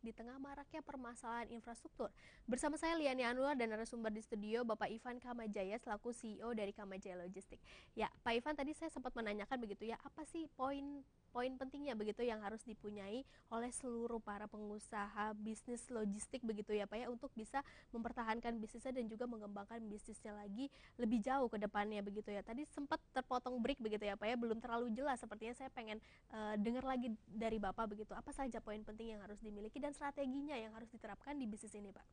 logistik di tengah maraknya permasalahan infrastruktur. Bersama saya Liani Anwar dan narasumber di studio Bapak Ivan Kamajaya selaku CEO dari Kamajaya Logistik. Ya, Pak Ivan, tadi saya sempat menanyakan begitu ya, apa sih poin pentingnya begitu yang harus dipunyai oleh seluruh para pengusaha bisnis logistik begitu ya Pak ya, untuk bisa mempertahankan bisnisnya dan juga mengembangkan bisnisnya lagi lebih jauh ke depannya begitu ya. Tadi sempat terpotong break begitu ya Pak ya, belum terlalu jelas, sepertinya saya pengen dengar lagi dari Bapak begitu. Apa saja poin penting yang harus dimiliki dan strateginya yang harus diterapkan di bisnis ini Pak?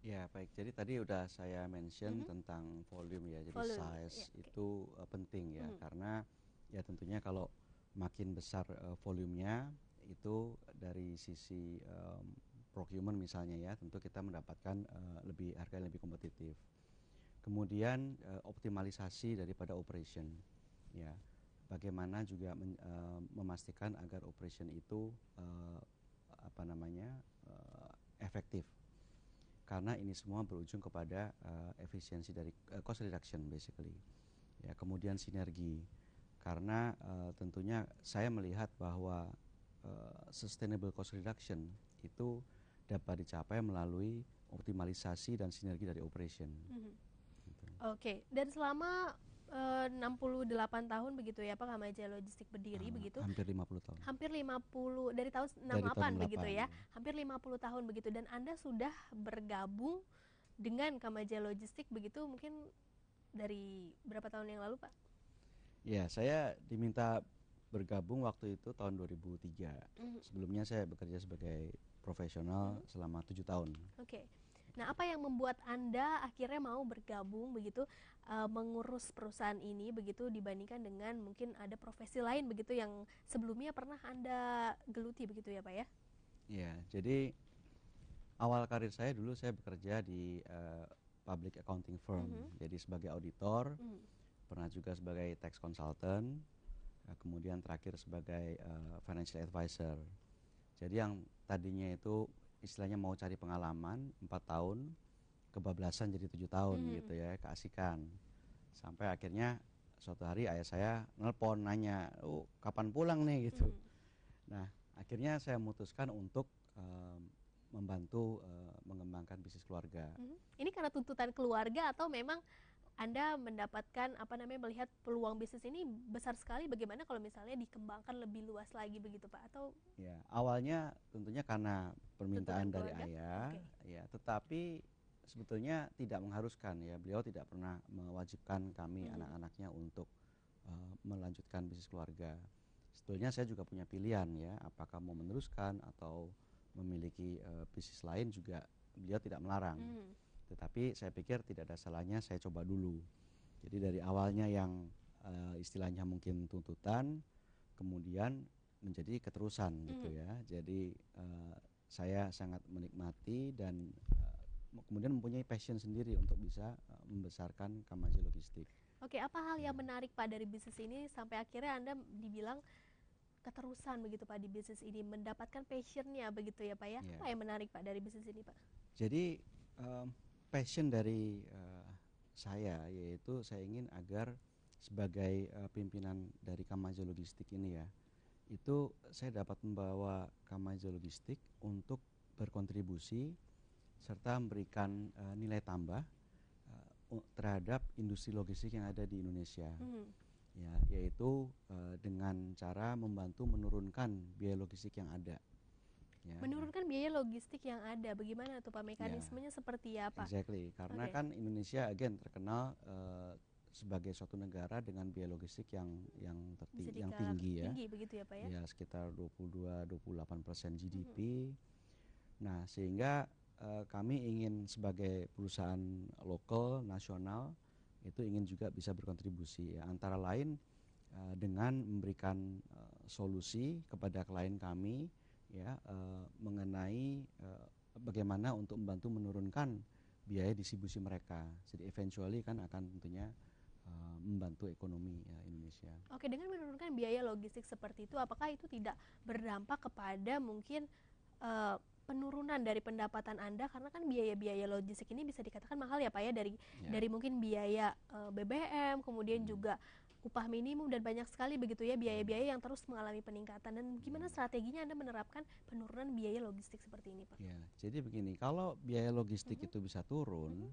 Ya, baik. Jadi tadi udah saya mention tentang volume ya. Jadi Volume ya, size oke. itu penting ya, karena ya tentunya kalau makin besar volumenya itu dari sisi procurement misalnya ya, tentu kita mendapatkan harga yang lebih kompetitif. Kemudian optimalisasi daripada operation ya. Bagaimana juga memastikan agar operation itu efektif, karena ini semua berujung kepada efisiensi dari cost reduction basically ya. Kemudian sinergi, karena tentunya saya melihat bahwa sustainable cost reduction itu dapat dicapai melalui optimalisasi dan sinergi dari operation. Gitu. Oke, dan selama 68 tahun begitu ya Pak Kamajaya Logistik berdiri begitu, Hampir 50 tahun. hampir 50 dari tahun Dari tahun 68 begitu 68 ya, ya. hampir 50 tahun begitu, dan Anda sudah bergabung dengan Kamajaya Logistik begitu mungkin dari berapa tahun yang lalu Pak? Ya, saya diminta bergabung waktu itu tahun 2003. Sebelumnya saya bekerja sebagai profesional selama 7 tahun. Oke. Nah, apa yang membuat Anda akhirnya mau bergabung begitu, mengurus perusahaan ini begitu, dibandingkan dengan mungkin ada profesi lain begitu yang sebelumnya pernah Anda geluti begitu ya Pak ya? Ya, jadi awal karir saya dulu saya bekerja di public accounting firm. Jadi sebagai auditor, pernah juga sebagai tax consultant, kemudian terakhir sebagai financial advisor. Jadi yang tadinya itu istilahnya mau cari pengalaman 4 tahun, kebablasan jadi 7 tahun gitu ya, keasikan. Sampai akhirnya suatu hari ayah saya nelpon nanya, kapan pulang nih gitu. Nah, akhirnya saya memutuskan untuk membantu mengembangkan bisnis keluarga. Ini karena tuntutan keluarga atau memang Anda mendapatkan melihat peluang bisnis ini besar sekali, bagaimana kalau misalnya dikembangkan lebih luas lagi begitu Pak, atau Ya, awalnya tentunya karena permintaan tuntutan dari keluarga? ayah, Oke. ya, tetapi sebetulnya tidak mengharuskan ya. Beliau tidak pernah mewajibkan kami anak-anaknya untuk melanjutkan bisnis keluarga. Sebetulnya saya juga punya pilihan ya, apakah mau meneruskan atau memiliki bisnis lain juga beliau tidak melarang. Tetapi saya pikir tidak ada salahnya saya coba dulu. Jadi dari awalnya yang istilahnya mungkin tuntutan, kemudian menjadi keterusan gitu ya. Jadi saya sangat menikmati dan kemudian mempunyai passion sendiri untuk bisa membesarkan Kamajaya Logistik. Oke, apa hal yang menarik Pak dari bisnis ini sampai akhirnya Anda dibilang keterusan begitu Pak di bisnis ini, mendapatkan passionnya begitu ya Pak ya? Ya. Apa yang menarik Pak dari bisnis ini Pak? Jadi passion dari saya yaitu saya ingin agar sebagai pimpinan dari Kamajaya Logistik ini ya, itu saya dapat membawa Kamajaya Logistik untuk berkontribusi serta memberikan nilai tambah terhadap industri logistik yang ada di Indonesia. Ya, yaitu dengan cara membantu menurunkan biaya logistik yang ada. Ya, Menurunkan biaya logistik yang ada, bagaimana tuh Pak, ya, mekanismenya seperti apa? exactly. Karena Oke. kan Indonesia again terkenal sebagai suatu negara dengan biaya logistik yang Bisa yang dikatakan tinggi ya. tinggi begitu ya Pak ya? Ya, sekitar 22-28% GDP. Nah, sehingga kami ingin sebagai perusahaan lokal nasional itu ingin juga bisa berkontribusi ya, antara lain dengan memberikan solusi kepada klien kami ya, mengenai bagaimana untuk membantu menurunkan biaya distribusi mereka. Jadi eventually kan akan tentunya membantu ekonomi ya, Indonesia. Oke, dengan menurunkan biaya logistik seperti itu, apakah itu tidak berdampak kepada mungkin penurunan dari pendapatan Anda, karena kan biaya-biaya logistik ini bisa dikatakan mahal ya Pak ya, dari mungkin biaya BBM, kemudian juga upah minimum dan banyak sekali begitu ya biaya-biaya yang terus mengalami peningkatan. Dan gimana strateginya Anda menerapkan penurunan biaya logistik seperti ini Pak? Ya, jadi begini, kalau biaya logistik itu bisa turun,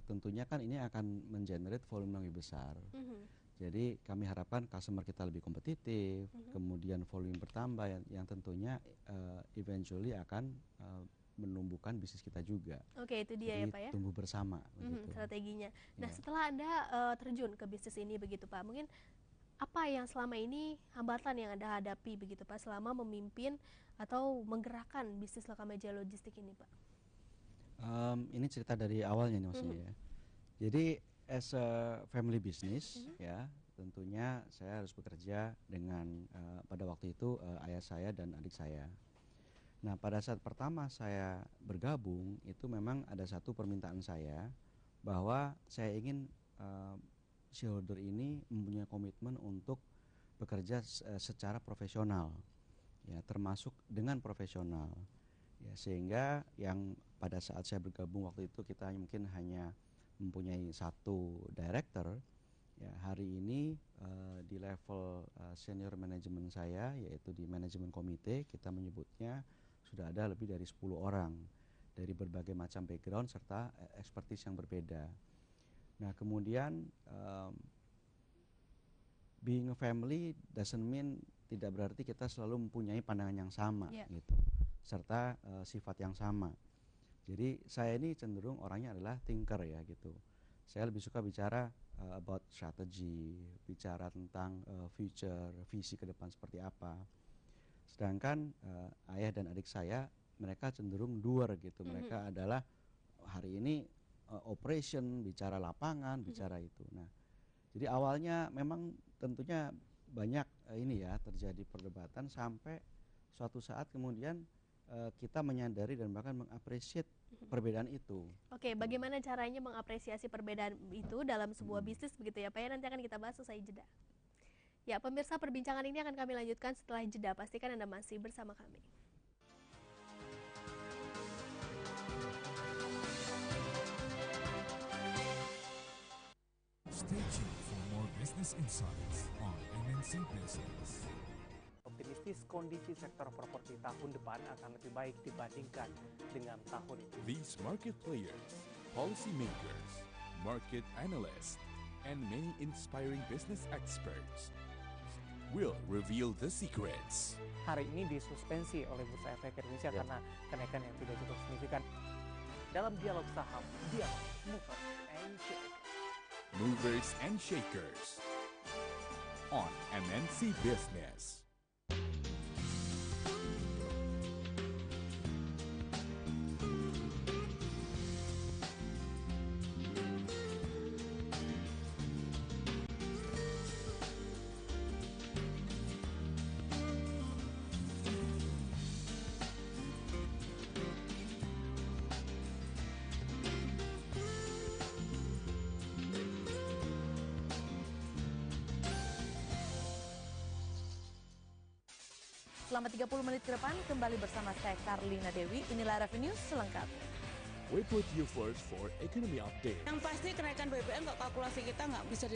tentunya kan ini akan mengenerate volume yang lebih besar. Jadi kami harapkan customer kita lebih kompetitif, kemudian volume bertambah yang tentunya eventually akan menumbuhkan bisnis kita juga. Oke, itu dia. Jadi ya Pak ya, tumbuh bersama begitu. strateginya. Nah Ya. setelah Anda terjun ke bisnis ini begitu Pak, mungkin apa yang selama ini hambatan yang Anda hadapi begitu Pak selama memimpin atau menggerakkan bisnis Lokamaja Logistik ini Pak? Ini cerita dari awalnya nih maksudnya ya. Jadi as a family business ya, tentunya saya harus bekerja dengan pada waktu itu ayah saya dan adik saya. Nah, pada saat pertama saya bergabung itu memang ada satu permintaan saya bahwa saya ingin shareholder ini mempunyai komitmen untuk bekerja secara profesional, ya termasuk dengan profesional, ya sehingga yang pada saat saya bergabung waktu itu kita mungkin hanya mempunyai satu director, ya hari ini di level senior manajemen saya yaitu di manajemen komite kita menyebutnya sudah ada lebih dari 10 orang dari berbagai macam background serta expertise yang berbeda. Nah kemudian being a family doesn't mean tidak berarti kita selalu mempunyai pandangan yang sama gitu, serta sifat yang sama. Jadi saya ini cenderung orangnya adalah thinker ya gitu. Saya lebih suka bicara about strategy, bicara tentang future, visi ke depan seperti apa. Sedangkan ayah dan adik saya mereka cenderung doer gitu. Mereka adalah hari ini operation, bicara lapangan, bicara itu. Nah, jadi awalnya memang tentunya banyak ini ya terjadi perdebatan sampai suatu saat kemudian kita menyadari dan bahkan mengapresiasi perbedaan itu. Oke, bagaimana caranya mengapresiasi perbedaan itu dalam sebuah bisnis begitu ya Pak ya? Nanti akan kita bahas usai jeda. Ya, pemirsa, perbincangan ini akan kami lanjutkan setelah jeda. Pastikan Anda masih bersama kami. Stay tuned for more business insights on MNC Business. Optimistis kondisi sektor properti tahun depan akan lebih baik dibandingkan dengan tahun ini. These market players, policymakers, market analysts, and many inspiring business experts will reveal the secrets. Hari ini disuspensi oleh Bursa Efek Indonesia karena kenaikan yang tidak cukup signifikan. Dalam dialog saham, dialog Movers and Shakers on MNC Business. Selama 30 menit ke depan, kembali bersama saya Karlina Dewi. Inilah Revenue selengkapnya. We put you first for economy update. Yang pasti kenaikan BBM untuk kalkulasi kita nggak bisa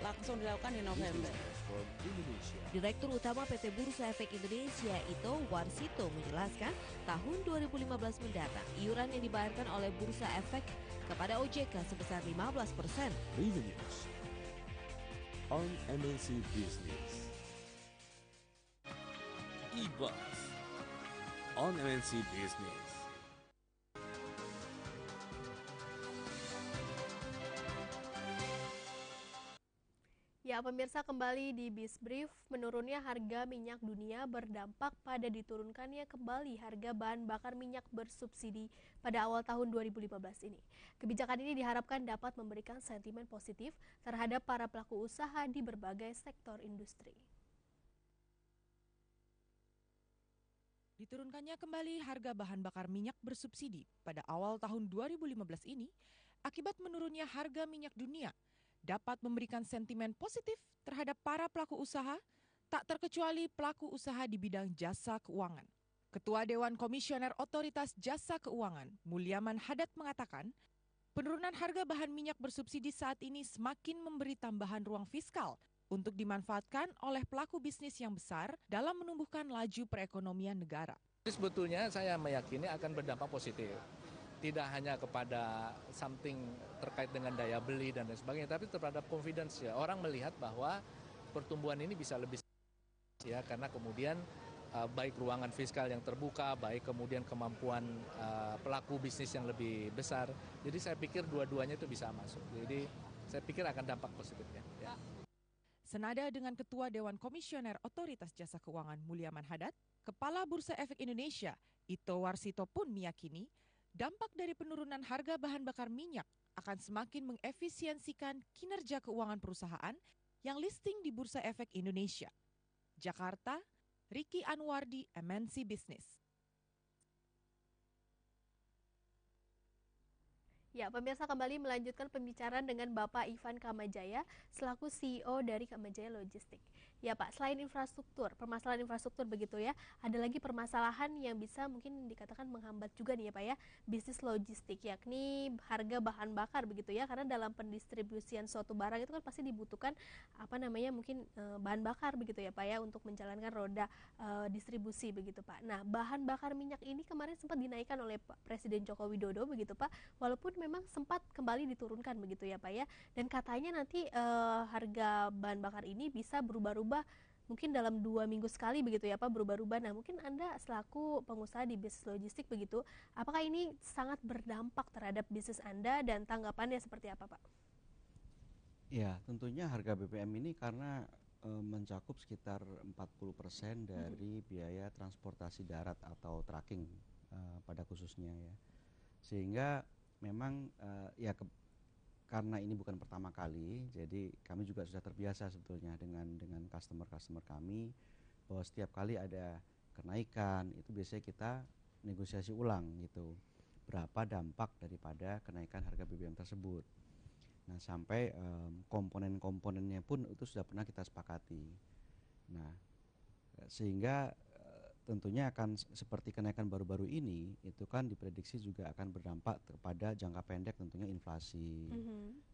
langsung dilakukan di November. From Indonesia. Direktur Utama PT Bursa Efek Indonesia Ito Warsito menjelaskan tahun 2015 mendatang iuran yang dibayarkan oleh Bursa Efek kepada OJK sebesar 15%. Revenues on MNC Business. E-Bus on MNC Business. Ya, pemirsa, kembali di Bisbrief. Menurunnya harga minyak dunia berdampak pada diturunkannya kembali harga bahan bakar minyak bersubsidi pada awal tahun 2015 ini. Kebijakan ini diharapkan dapat memberikan sentimen positif terhadap para pelaku usaha di berbagai sektor industri. Diturunkannya kembali harga bahan bakar minyak bersubsidi pada awal tahun 2015 ini akibat menurunnya harga minyak dunia dapat memberikan sentimen positif terhadap para pelaku usaha, tak terkecuali pelaku usaha di bidang jasa keuangan. Ketua Dewan Komisioner Otoritas Jasa Keuangan, Mulyaman Hadad mengatakan, penurunan harga bahan minyak bersubsidi saat ini semakin memberi tambahan ruang fiskal untuk dimanfaatkan oleh pelaku bisnis yang besar dalam menumbuhkan laju perekonomian negara. Sebetulnya saya meyakini akan berdampak positif. Tidak hanya kepada something terkait dengan daya beli dan lain sebagainya, tapi terhadap confidence ya. Orang melihat bahwa pertumbuhan ini bisa lebih ya, karena kemudian baik ruangan fiskal yang terbuka, baik kemudian kemampuan pelaku bisnis yang lebih besar. Jadi saya pikir dua-duanya itu bisa masuk. Jadi saya pikir akan dampak positifnya. Ya. Senada dengan Ketua Dewan Komisioner Otoritas Jasa Keuangan Mulyaman Hadad, Kepala Bursa Efek Indonesia Ito Warsito pun meyakini dampak dari penurunan harga bahan bakar minyak akan semakin mengefisiensikan kinerja keuangan perusahaan yang listing di Bursa Efek Indonesia. Jakarta, Ricky Anwardi, MNC Business. Ya, pemirsa, kembali melanjutkan pembicaraan dengan Bapak Ivan Kamajaya selaku CEO dari Kamajaya Logistik. Ya Pak, selain infrastruktur, permasalahan infrastruktur begitu ya, ada lagi permasalahan yang bisa mungkin dikatakan menghambat juga nih ya Pak ya, bisnis logistik, yakni harga bahan bakar begitu ya, karena dalam pendistribusian suatu barang itu kan pasti dibutuhkan mungkin bahan bakar begitu ya Pak ya, untuk menjalankan roda distribusi begitu Pak. Nah, bahan bakar minyak ini kemarin sempat dinaikkan oleh Pak Presiden Joko Widodo begitu Pak, walaupun memang sempat kembali diturunkan begitu ya Pak ya, dan katanya nanti harga bahan bakar ini bisa berubah-ubah mungkin dalam 2 minggu sekali begitu ya Pak, berubah-ubah. Nah, mungkin Anda selaku pengusaha di bisnis logistik begitu, apakah ini sangat berdampak terhadap bisnis Anda dan tanggapannya seperti apa Pak? Ya, tentunya harga BBM ini karena mencakup sekitar 40% dari biaya transportasi darat atau trucking pada khususnya ya. Sehingga memang karena ini bukan pertama kali, jadi kami juga sudah terbiasa sebetulnya dengan customer kami, bahwa setiap kali ada kenaikan itu biasanya kita negosiasi ulang gitu, berapa dampak daripada kenaikan harga BBM tersebut. Nah, sampai komponen-komponennya pun itu sudah pernah kita sepakati. Nah, sehingga tentunya akan seperti kenaikan baru-baru ini, itu kan diprediksi juga akan berdampak kepada jangka pendek, tentunya inflasi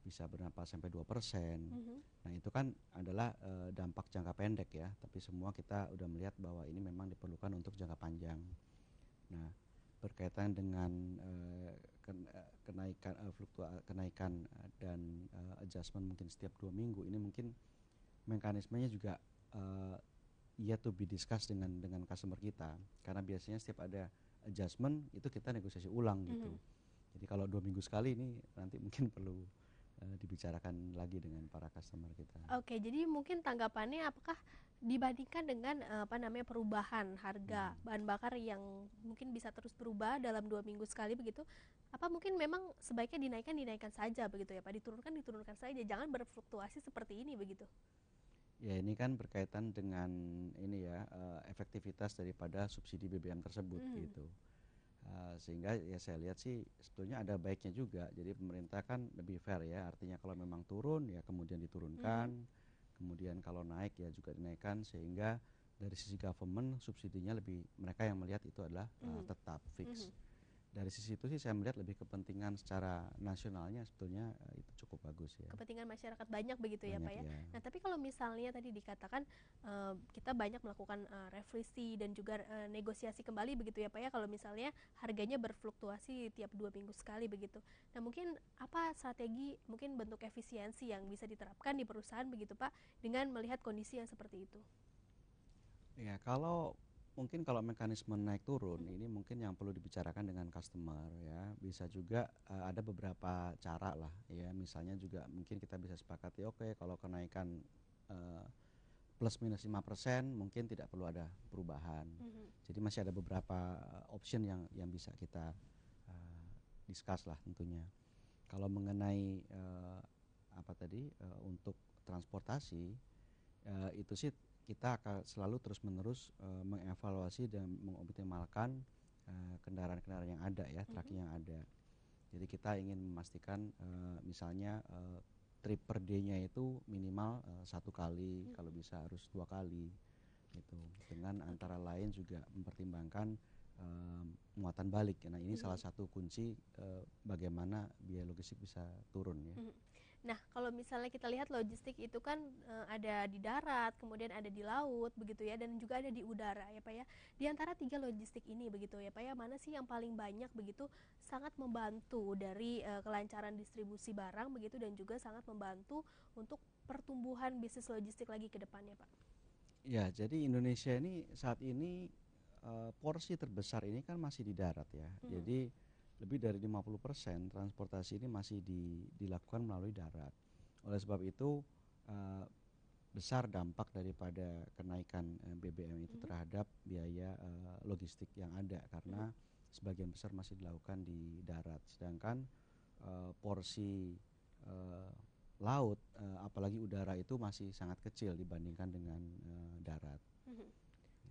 bisa berdampak sampai 2%. Nah, itu kan adalah dampak jangka pendek ya, tapi semua kita udah melihat bahwa ini memang diperlukan untuk jangka panjang. Nah, berkaitan dengan kenaikan dan adjustment mungkin setiap 2 minggu, ini mungkin mekanismenya juga yet to be discussed dengan customer kita, karena biasanya setiap ada adjustment itu kita negosiasi ulang gitu. Jadi kalau 2 minggu sekali ini nanti mungkin perlu dibicarakan lagi dengan para customer kita. Oke, jadi mungkin tanggapannya apakah dibandingkan dengan perubahan harga bahan bakar yang mungkin bisa terus berubah dalam 2 minggu sekali begitu, apa mungkin memang sebaiknya dinaikkan saja begitu ya Pak, diturunkan saja, jangan berfluktuasi seperti ini begitu? Ya, ini kan berkaitan dengan ini ya, efektivitas daripada subsidi BBM tersebut gitu. Sehingga ya saya lihat sih sebetulnya ada baiknya juga. Jadi pemerintah kan lebih fair ya, artinya kalau memang turun ya kemudian diturunkan, kemudian kalau naik ya juga dinaikkan, sehingga dari sisi government subsidinya lebih, mereka yang melihat itu adalah tetap fix. Dari sisi itu sih saya melihat lebih kepentingan secara nasionalnya sebetulnya itu cukup bagus ya. Kepentingan masyarakat banyak begitu ya Pak ya. Ya. Nah, tapi kalau misalnya tadi dikatakan kita banyak melakukan revisi dan juga negosiasi kembali begitu ya Pak ya, kalau misalnya harganya berfluktuasi tiap 2 minggu sekali begitu. Nah, mungkin apa strategi, mungkin bentuk efisiensi yang bisa diterapkan di perusahaan begitu Pak, dengan melihat kondisi yang seperti itu? Ya, kalau mekanisme naik turun ini mungkin yang perlu dibicarakan dengan customer ya. Bisa juga ada beberapa cara lah ya. Misalnya juga mungkin kita bisa sepakati, oke, kalau kenaikan plus minus 5% mungkin tidak perlu ada perubahan. Jadi masih ada beberapa option yang bisa kita discuss lah tentunya. Kalau mengenai untuk transportasi, itu sih kita akan selalu terus-menerus mengevaluasi dan mengoptimalkan kendaraan-kendaraan yang ada ya, trucking yang ada. Jadi kita ingin memastikan misalnya trip per day-nya itu minimal 1 kali, kalau bisa harus 2 kali. gitu. Dengan antara lain juga mempertimbangkan muatan balik. Nah, ini salah satu kunci bagaimana biaya logistik bisa turun ya. Nah, kalau misalnya kita lihat logistik itu kan ada di darat, kemudian ada di laut begitu ya, dan juga ada di udara ya Pak ya. Di antara 3 logistik ini begitu ya Pak ya, mana sih yang paling banyak begitu sangat membantu dari kelancaran distribusi barang begitu, dan juga sangat membantu untuk pertumbuhan bisnis logistik lagi ke depannya Pak? Ya, jadi Indonesia ini saat ini porsi terbesar ini kan masih di darat ya. Jadi lebih dari 50% transportasi ini masih dilakukan melalui darat. Oleh sebab itu besar dampak daripada kenaikan BBM itu terhadap biaya logistik yang ada, karena sebagian besar masih dilakukan di darat. Sedangkan porsi laut, apalagi udara, itu masih sangat kecil dibandingkan dengan darat.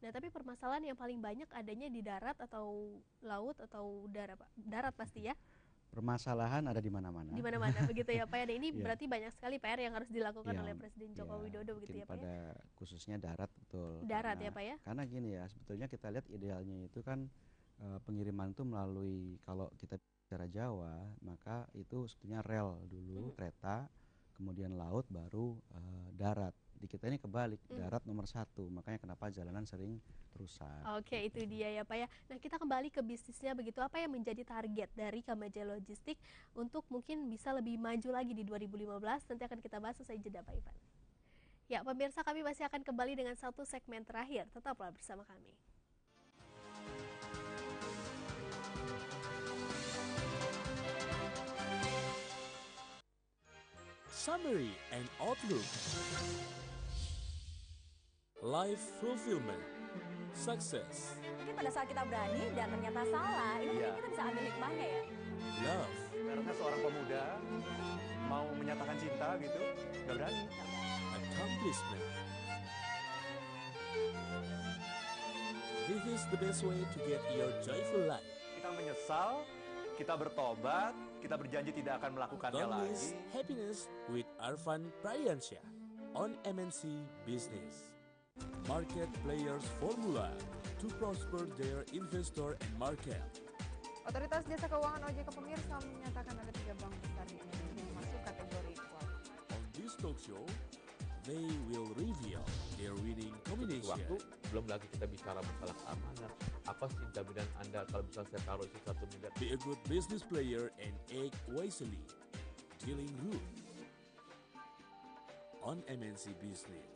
Nah, tapi permasalahan yang paling banyak adanya di darat atau laut atau udara Pak? Darat pasti ya? Permasalahan ada di mana-mana. Di mana-mana begitu ya Pak ya. Dan ini Iya. berarti banyak sekali PR yang harus dilakukan Ya, oleh Presiden Joko Widodo begitu ya Pak ya? pada khususnya darat, betul. Darat ya Pak ya? Karena gini ya, sebetulnya kita lihat idealnya itu kan pengiriman itu melalui, kalau kita bicara Jawa, maka itu sebetulnya rel dulu, kereta, kemudian laut, baru darat. Di kita ini kebalik, darat nomor 1, makanya kenapa jalanan sering rusak. Oke, itu dia ya Pak ya. Nah, kita kembali ke bisnisnya begitu. Apa yang menjadi target dari Kamajaya Logistik untuk mungkin bisa lebih maju lagi di 2015? Nanti akan kita bahas usai jeda Pak Ivan. Ya, pemirsa, kami masih akan kembali dengan satu segmen terakhir. Tetaplah bersama kami. Summary and outlook. Life fulfillment. Success. Mungkin pada saat kita berani dan ternyata salah, ini mungkin kita bisa ambil hikmahnya ya. Love. Karena seorang pemuda mau menyatakan cinta gitu, nggak berani. Accomplishment. This is the best way to get your joyful life. Kita menyesal, kita bertobat, kita berjanji tidak akan melakukannya Don't miss lagi. happiness with Arfan Prayansyah on MNC Business. Market Players Formula to prosper their investor and market. Otoritas Jasa Keuangan OJK pemirsa menyatakan ada 3 bank besar di Indonesia yang masuk kategori qualified. On this talk show, they will reveal their winning combination. Waktu belum lagi kita bicara masalah keamanan. Apa sih jaminan Anda kalau misalnya saya taruh itu 1 miliar? Be a good business player and act wisely. Dealing Room on MNC Business.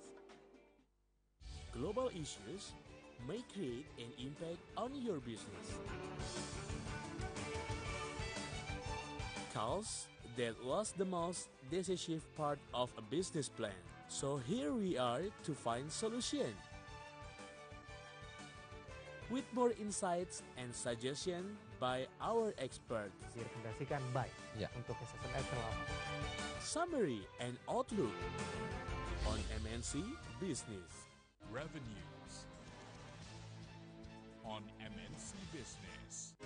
Global issues may create an impact on your business. Cause that was the most decisive part of a business plan. So here we are to find solution. With more insights and suggestion by our expert. Direkomendasikan baik untuk assessment terlama. Summary and outlook on MNC Business. Revenues on MNC Business.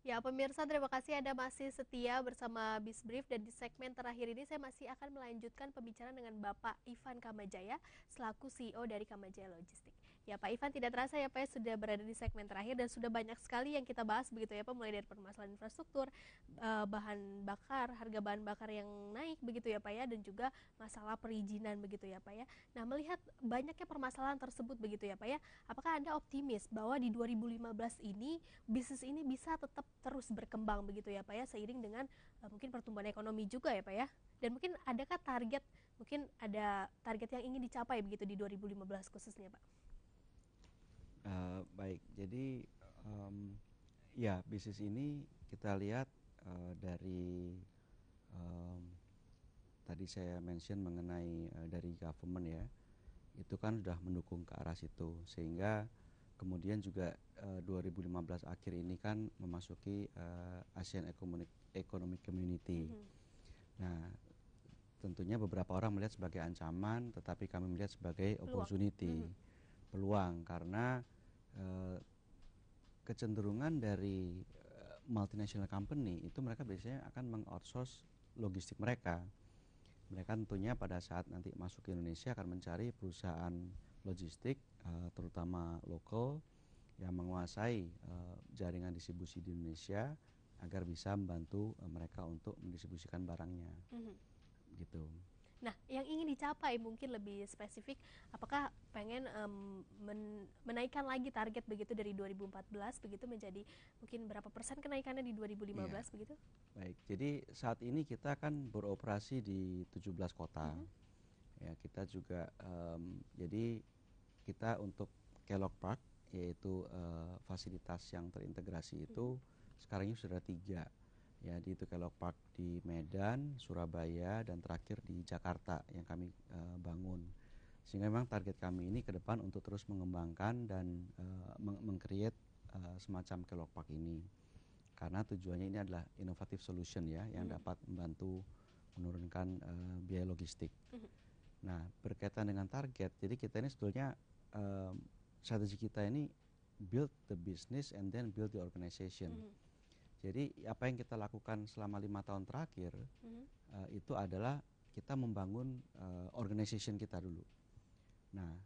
Ya, pemirsa, terima kasih Anda masih setia bersama Bisbrief, dan di segmen terakhir ini saya masih akan melanjutkan pembicaraan dengan Bapak Ivan Kamajaya selaku CEO dari Kamajaya Logistik. Ya Pak Ivan, tidak terasa ya Pak ya, sudah berada di segmen terakhir dan sudah banyak sekali yang kita bahas begitu ya Pak, mulai dari permasalahan infrastruktur, bahan bakar, harga bahan bakar yang naik begitu ya Pak ya, dan juga masalah perizinan begitu ya Pak ya. Nah, melihat banyaknya permasalahan tersebut begitu ya Pak ya, apakah Anda optimis bahwa di 2015 ini bisnis ini bisa tetap terus berkembang begitu ya Pak ya, seiring dengan mungkin pertumbuhan ekonomi juga ya Pak ya? Dan mungkin adakah target, mungkin ada target yang ingin dicapai begitu di 2015 khususnya Pak? Baik, jadi ya bisnis ini kita lihat dari tadi saya mention mengenai dari government ya, itu kan sudah mendukung ke arah situ, sehingga kemudian juga 2015 akhir ini kan memasuki ASEAN Economic Community. Nah, tentunya beberapa orang melihat sebagai ancaman, tetapi kami melihat sebagai opportunity, peluang, karena kecenderungan dari multinational company itu mereka biasanya akan mengoutsource logistik mereka. Mereka tentunya pada saat nanti masuk ke Indonesia akan mencari perusahaan logistik terutama lokal yang menguasai jaringan distribusi di Indonesia agar bisa membantu mereka untuk mendistribusikan barangnya. Gitu. Nah, yang ingin dicapai mungkin lebih spesifik, apakah pengen menaikkan lagi target begitu dari 2014 begitu menjadi mungkin berapa persen kenaikannya di 2015 begitu? Baik, jadi saat ini kita kan beroperasi di 17 kota. Ya, kita juga jadi kita untuk Kellogg Park yaitu fasilitas yang terintegrasi itu sekarang ini sudah 3. Ya, di itu Kellogg Park di Medan, Surabaya, dan terakhir di Jakarta yang kami bangun. Sehingga memang target kami ini ke depan untuk terus mengembangkan dan meng-create semacam Kellogg Park ini. Karena tujuannya ini adalah innovative solution ya, yang dapat membantu menurunkan biaya logistik. Nah, berkaitan dengan target, jadi kita ini sebetulnya strategi kita ini build the business and then build the organization. Jadi apa yang kita lakukan selama 5 tahun terakhir itu adalah kita membangun organization kita dulu. Nah,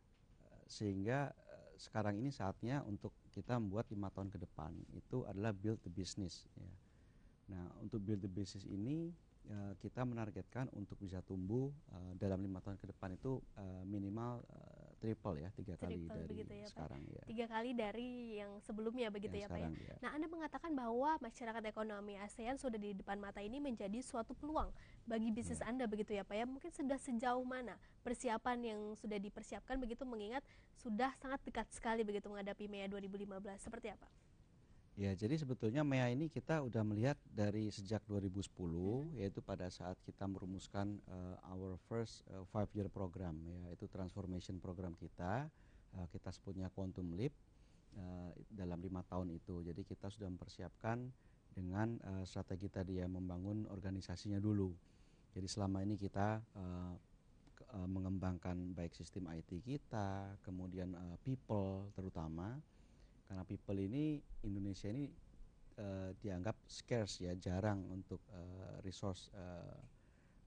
sehingga sekarang ini saatnya untuk kita membuat 5 tahun ke depan itu adalah build the business. Ya. Nah, untuk build the business ini kita menargetkan untuk bisa tumbuh dalam 5 tahun ke depan itu minimal triple ya, 3 kali dari ya, sekarang ya. 3 kali dari yang sebelumnya begitu ya Pak ya. Nah, Anda mengatakan bahwa masyarakat ekonomi ASEAN sudah di depan mata ini menjadi suatu peluang bagi bisnis Anda begitu ya Pak ya. Mungkin sudah sejauh mana persiapan yang sudah dipersiapkan begitu mengingat sudah sangat dekat sekali begitu menghadapi MEA 2015. Seperti apa? Ya, jadi sebetulnya MEA ini kita udah melihat dari sejak 2010, yaitu pada saat kita merumuskan our first 5-year program, yaitu transformation program kita sebutnya Quantum Leap dalam 5 tahun itu. Jadi kita sudah mempersiapkan dengan strategi tadi ya, membangun organisasinya dulu. Jadi selama ini kita mengembangkan baik sistem IT kita, kemudian people terutama. Karena people ini Indonesia ini dianggap scarce ya, jarang untuk resource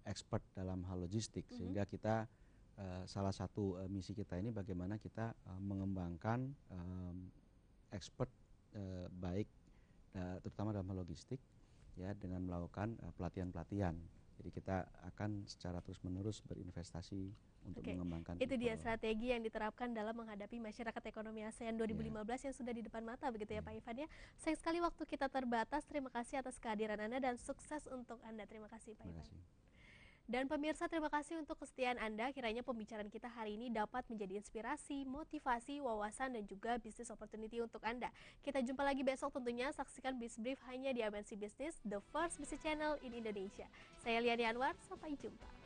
expert dalam hal logistik, sehingga kita salah satu misi kita ini bagaimana kita mengembangkan expert baik terutama dalam hal logistik ya, dengan melakukan pelatihan-pelatihan. Jadi kita akan secara terus-menerus berinvestasi untuk mengembangkan itu people. dia strategi yang diterapkan dalam menghadapi masyarakat ekonomi ASEAN 2015 yang sudah di depan mata begitu ya Pak Ivan ya. Sayang sekali waktu kita terbatas. Terima kasih atas kehadiran Anda dan sukses untuk Anda. Terima kasih Pak Ivan. Dan pemirsa, terima kasih untuk kesetiaan Anda. Kiranya pembicaraan kita hari ini dapat menjadi inspirasi, motivasi, wawasan, dan juga business opportunity untuk Anda. Kita jumpa lagi besok tentunya. Saksikan BizBrief hanya di MNC Business, the first business channel in Indonesia. Saya Liani Anwar, sampai jumpa.